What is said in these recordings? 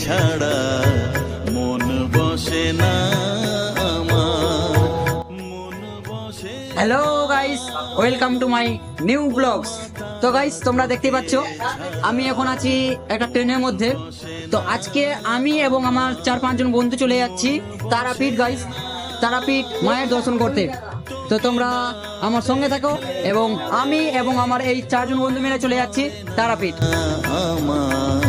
ছাড়া মন বসে না আমার, মন বসে। Hello guys, welcome to my new blogs. তো গাইস, তোমরা দেখতে পাচ্ছ আমি এখন আছি একটা ট্রেনের মধ্যে। তো আজকে আমি এবং আমার 4-5 জন বন্ধু চলে যাচ্ছি তারাপীঠ গাইস, তারাপীঠ মায়ের দর্শন করতে। তো তোমরা আমার সঙ্গে থাকো এবং আমি এবং আমার এই 4 জন বন্ধু মিলে চলে যাচ্ছি তারাপীঠ। আমার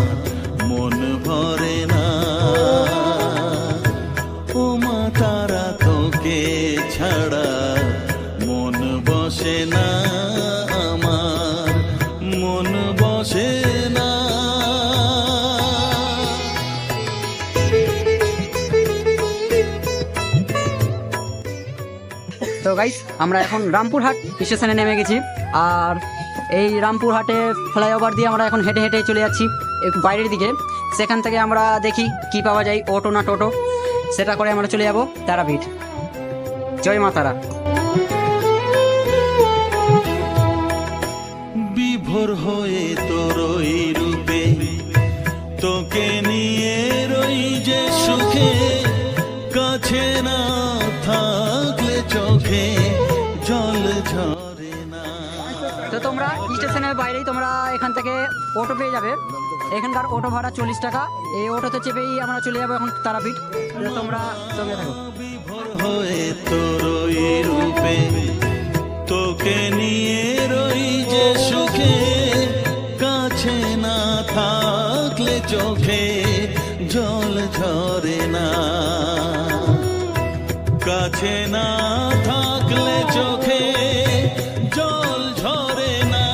মন ভরে না ও মা তারা, তোকে ছাড়া মন বসে না আমার, মন বসে না। তো গাইস, আমরা এখন রামপুরহাট স্টেশনে নেমে গেছি। আর এই রামপুরহাটে ফ্লাইওভার দিয়ে আমরা এখন হেঁটে হেঁটে চলে যাচ্ছি একটু বাইরের দিকে। সেখান থেকে আমরা দেখি কি পাওয়া যায়, অটো না টোটো, সেটা করে আমরা চলে যাব তারাপীঠ। জয় মা তারা। বিভোর হয়ে তোর ওই রূপে, তোকে নিয়ে রই যে সুখে, কাছে না থাকলে চোখে জল ঝরে না। তো তোমরা স্টেশনের বাইরেই তোমরা এখান থেকে অটো পেয়ে যাবে। এখানকার অটো ভাড়া 40 টাকা। এই অটোতে চেপেই আমরা চলে যাবো এখন তারাপীঠ। তো তোমরা সঙ্গে থাকো। বিভোর হয়ে তোর ওই রূপে, তোকে নিয়ে রই যে সুখে, কাছে না থাকলে চোখে জল ঝরে না, কাছে না থাকলে চোখে জল ঝরে না,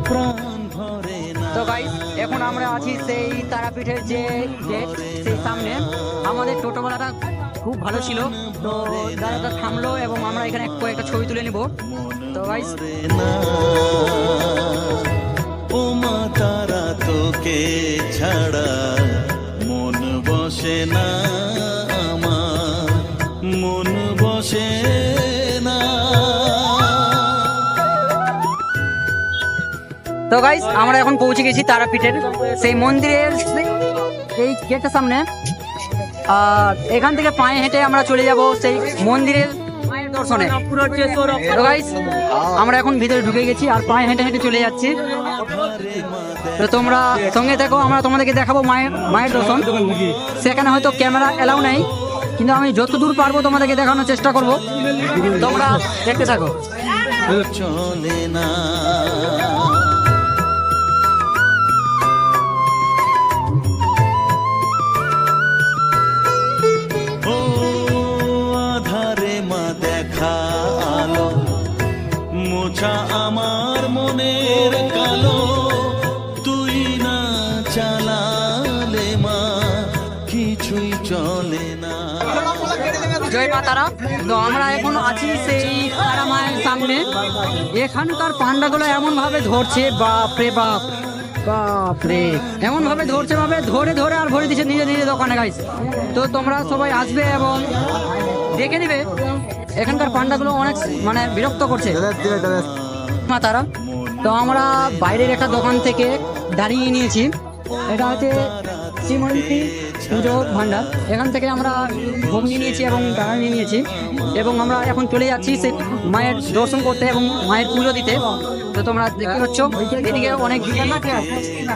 প্রাণ ভরে না। তো গাইস, এখন আমরা আছি সেই তারাপীঠের যে গেট, সেই সামনে। আমাদের টোটোওয়ালাটা খুব ভালো ছিল, তো দাদাটা থামলো এবং আমরা এখানে কয়েকটা ছবি তুলে নিব। তো গাইস, না ও মা তারা, তোকে ছাড়া মন বসে না আমার, মন বসে না। তো গাইস, আমরা এখন পৌঁছে গেছি তারাপীঠের সেই মন্দিরের এই গেটের সামনে। আর এখান থেকে পায়ে হেঁটে আমরা চলে যাব সেই মন্দিরের মায়ের দর্শনে। তো গাইস, আমরা এখন ভিতরে ঢুকে গেছি আর পায়ে হেঁটে হেঁটে চলে যাচ্ছি। তো তোমরা সঙ্গে থাকো, আমরা তোমাদেরকে দেখাবো মায়ের দর্শন। সেখানে হয়তো ক্যামেরা এলাও নাই, কিন্তু আমি যতদূর পারবো তোমাদেরকে দেখানোর চেষ্টা করব। তোমরা দেখতে থাকো। চলে না ও আধারে মা দেখা আলো, মোছা আমার মনের কালো, তুই না চালালে মা কিছুই চলে না। জয় মা তারা। তো আমরা এখন আছি সেই তারা মায়ের সামনে। এখানকার পান্ডাগুলো এমন ভাবে ধরছে, বাপরে বাপ, বাপরে, এমন ভাবে ধরছে, ভাবে ধরে ধরে আর ভরে দিচ্ছে নিজে নিজে দোকানে গাইস। তো তোমরা সবাই আসবে এবং দেখে নিবে, এখানকার পান্ডাগুলো অনেক মানে বিরক্ত করছে মা তারা। তো আমরা বাইরের একটা দোকান থেকে দাঁড়িয়ে নিয়েছি। এটা হচ্ছে শ্রীমন্তী পুজো ভান্ডার। এখান থেকে আমরা ভোগ নিয়ে নিয়েছি এবং ডালা নিয়ে নিয়েছি এবং আমরা এখন চলে যাচ্ছি সেই মায়ের দর্শন করতে এবং মায়ের পুজো দিতে। তো তোমরা দেখতে পাচ্ছ এদিকে অনেক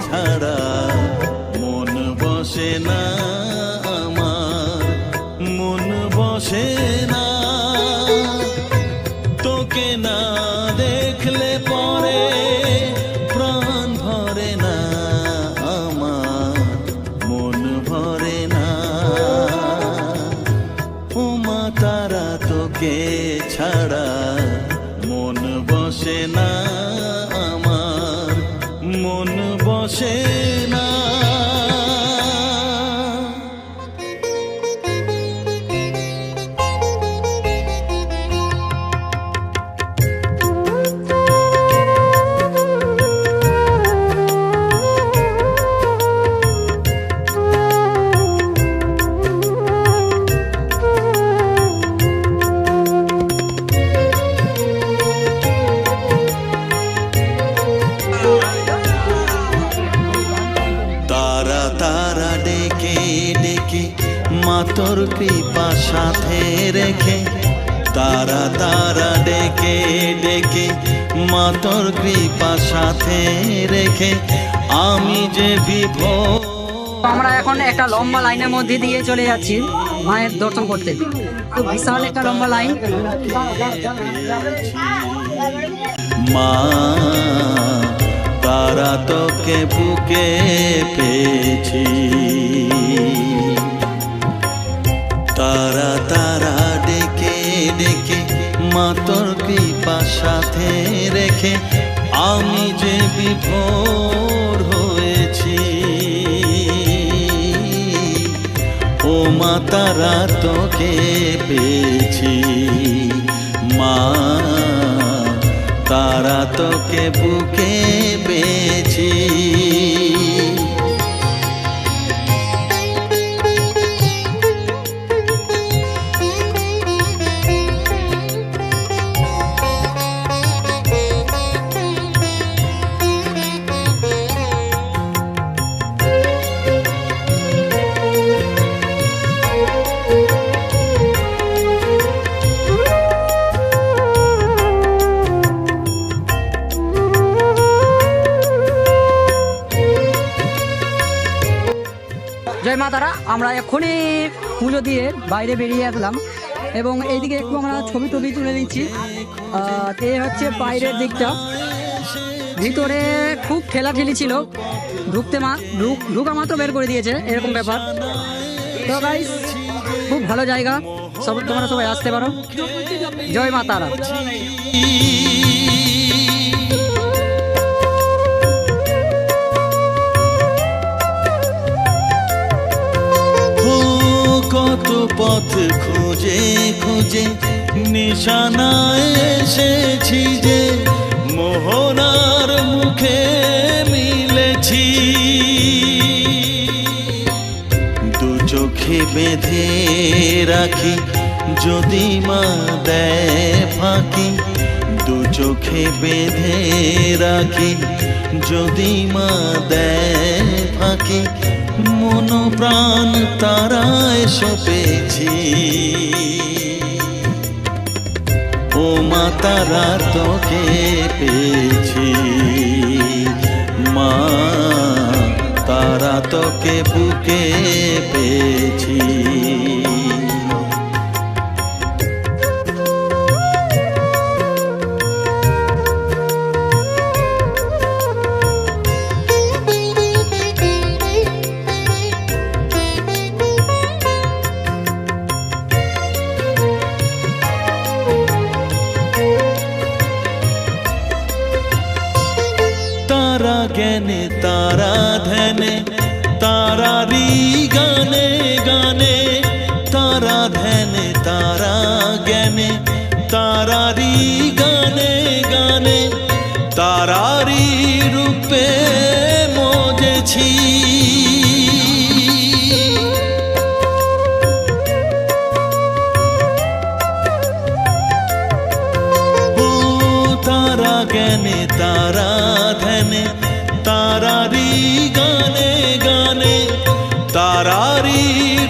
ছাড়া মন বসে না আমার, মন বসে না, তোকে না দেখলে পরে প্রাণ ভরে না আমার, মন ভরে না ও মা তারা, তোকে ছাড়া মন বসে না আমার, মন বসে না। তোর কৃপা সাথে রেখে তারা তারা ডেকে ডেকে মা তোর কৃপা সাথে রেখে আমি যে বিভোর। আমরা এখন একটা লম্বা লাইনের মধ্যে দিয়ে চলে যাচ্ছি মায়ের দর্শন করতে। তো বিশাল একটা লম্বা লাইন। মা তারা তোকে বুকে পেয়েছি, তারা তারা ডেকে ডেকে মা তোর কৃপা সাথে রেখে আমি যে বিভোর হয়েছি। ও মা তারা তোকে পেয়েছি, মা তারা তোকে বুকে পেয়েছি। জয় মা তারা। আমরা এক্ষুনি পুজো দিয়ে বাইরে বেরিয়ে আসলাম এবং এইদিকে একটু আমরা ছবি টবি তুলে নিচ্ছি। এই হচ্ছে বাইরের দিকটা, ভিতরে খুব ঠেলাঠেলি ছিল, ঢুকা মাত্র বের করে দিয়েছে এরকম ব্যাপার। তো গাইস খুব ভালো জায়গা, তোমরা সবাই আসতে পারো। জয় মা তারা। কত পথ খুঁজে খুঁজে নিশানায় এসেছি যে মোহনার মুখে মিলেছি। দু চোখে বেঁধে রাখি যদি মা দেয় ফাঁকি, দু চোখে বেঁধে রাখি যদি মা দেয় ফাঁকি, মন প্রাণ তারায় সপেছি। ও মা তারা তোকে পেয়েছি, মা তারা তোকে বুকে পেয়েছি। তারা জ্ঞানে তারা ধ্যানে তারারি গানে গানে, তারা ধ্যানে তারা জ্ঞানে তারারি গানে গানে, তারারি রূপে মজেছি। তারা জ্ঞানে তারা ধ্যানে তারারি গানে গানে, তারারি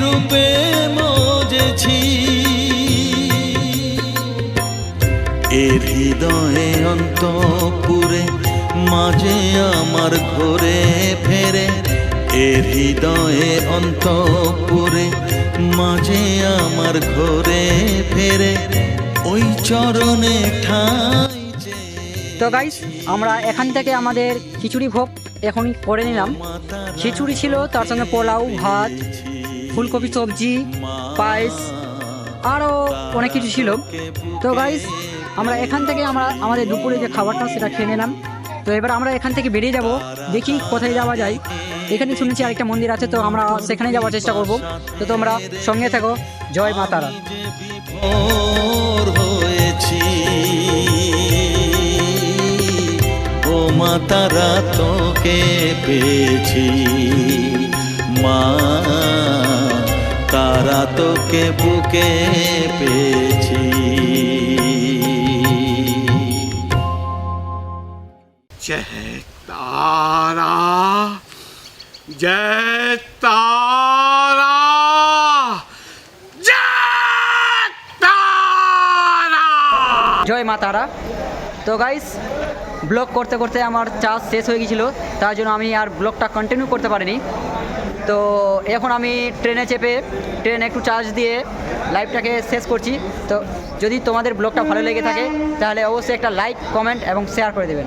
রূপে মজেছি। এর হৃদয়ে অন্তপুরে মাঝে আমার ঘরে ফেরে, এর হৃদয়ে অন্তপুরে মাঝে আমার ঘরে ফেরে, ওই চরণে ঠাই। তো গাইস আমরা এখান থেকে আমাদের খিচুড়ি ভোগ এখনই করে নিলাম। খিচুড়ি ছিল, তার সঙ্গে পোলাও, ভাত, ফুলকপি সবজি, পায়েস, আরও অনেক কিছু ছিল। তো গাইস আমরা এখান থেকে আমাদের দুপুরে যে খাবারটা সেটা খেয়ে নিলাম। তো এবার আমরা এখান থেকে বেরিয়ে যাব, দেখি কোথায় যাওয়া যায়। এখানে শুনেছি আরেকটা মন্দির আছে, তো আমরা সেখানে যাওয়ার চেষ্টা করব। তো তোমরা সঙ্গে থাকো। জয় মা তারা। ও মা তারা তোকে পেয়েছি, মা তারা তোকে বুকে পেয়েছি। जय तारा, जय तारा, জয় মা তারা। তো গাইস, ব্লগ করতে করতে আমার চার্জ শেষ হয়ে গিয়েছিলো, তার জন্য আমি আর ব্লগটা কন্টিনিউ করতে পারিনি। তো এখন আমি ট্রেনে চেপে ট্রেনে একটু চার্জ দিয়ে লাইভটাকে শেষ করছি। তো যদি তোমাদের ব্লগটা ভালো লেগে থাকে তাহলে অবশ্যই একটা লাইক, কমেন্ট এবং শেয়ার করে দেবেন।